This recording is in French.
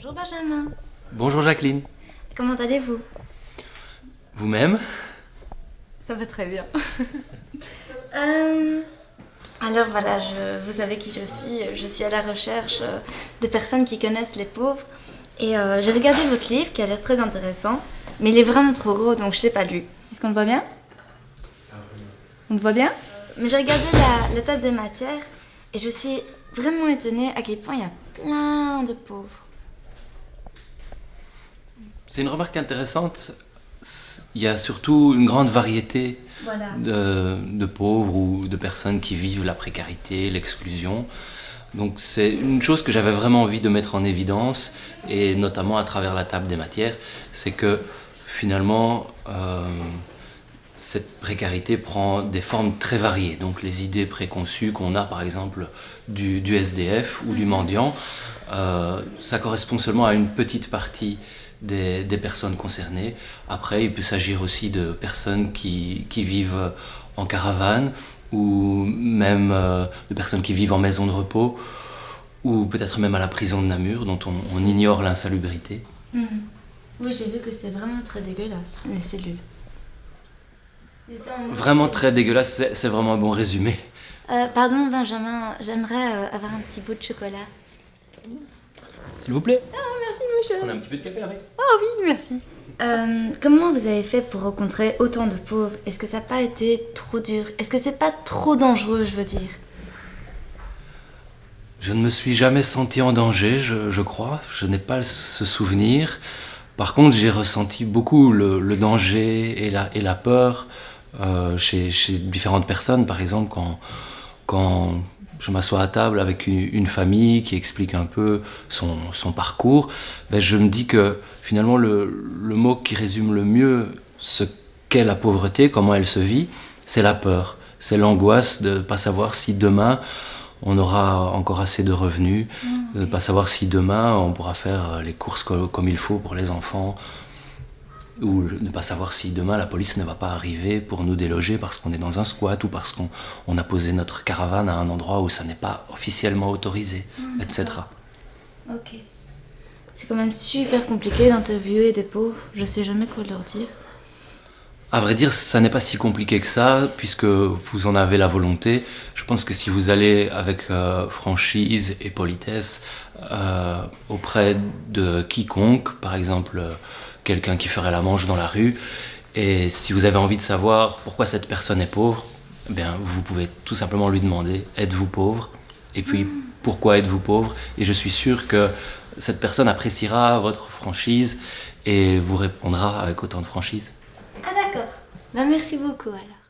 Bonjour Benjamin. Bonjour Jacqueline. Comment allez-vous? Vous-même? Ça va très bien. Alors voilà, vous savez qui je suis. Je suis à la recherche de personnes qui connaissent les pauvres. Et j'ai regardé votre livre qui a l'air très intéressant. Mais il est vraiment trop gros, donc je ne l'ai pas lu. Est-ce qu'on le voit bien? On le voit bien? Mais j'ai regardé la table des matières et je suis vraiment étonnée à quel point il y a plein de pauvres. C'est une remarque intéressante. Il y a surtout une grande variété Voilà. de pauvres ou de personnes qui vivent la précarité, l'exclusion. Donc c'est une chose que j'avais vraiment envie de mettre en évidence, et notamment à travers la table des matières, c'est que finalement cette précarité prend des formes très variées. Donc les idées préconçues qu'on a par exemple du SDF ou du mendiant, ça correspond seulement à une petite partie des personnes concernées. Après, il peut s'agir aussi de personnes qui vivent en caravane, ou même de personnes qui vivent en maison de repos, ou peut-être même à la prison de Namur, dont on ignore l'insalubrité. Oui, j'ai vu que c'était vraiment très dégueulasse, les cellules. Vraiment très dégueulasse, c'est vraiment un bon résumé. Pardon Benjamin, j'aimerais avoir un petit bout de chocolat. S'il vous plaît. Ah, merci mon chéri. On a un petit peu de café avec? Oh oui, merci. Comment vous avez fait pour rencontrer autant de pauvres? Est-ce que ça n'a pas été trop dur? Est-ce que c'est pas trop dangereux, je veux dire? Je ne me suis jamais senti en danger, je crois. Je n'ai pas ce souvenir. Par contre, j'ai ressenti beaucoup le danger et la peur chez différentes personnes. Par exemple, quand je m'assois à table avec une famille qui explique un peu son parcours, ben je me dis que finalement le mot qui résume le mieux ce qu'est la pauvreté, comment elle se vit, c'est la peur. C'est l'angoisse de ne pas savoir si demain on aura encore assez de revenus, de ne pas savoir si demain on pourra faire les courses comme il faut pour les enfants, ou ne pas savoir si demain la police ne va pas arriver pour nous déloger parce qu'on est dans un squat, ou parce qu'on a posé notre caravane à un endroit où ça n'est pas officiellement autorisé, etc. Ok. C'est quand même super compliqué d'interviewer des pauvres. Je sais jamais quoi leur dire. À vrai dire, ça n'est pas si compliqué que ça, puisque vous en avez la volonté. Je pense que si vous allez avec franchise et politesse auprès de quiconque, par exemple quelqu'un qui ferait la manche dans la rue, et si vous avez envie de savoir pourquoi cette personne est pauvre, eh bien, vous pouvez tout simplement lui demander « Êtes-vous pauvre ?» Et puis « Pourquoi êtes-vous pauvre ?» Et je suis sûr que cette personne appréciera votre franchise et vous répondra avec autant de franchise. Ah d'accord. Bah merci beaucoup alors.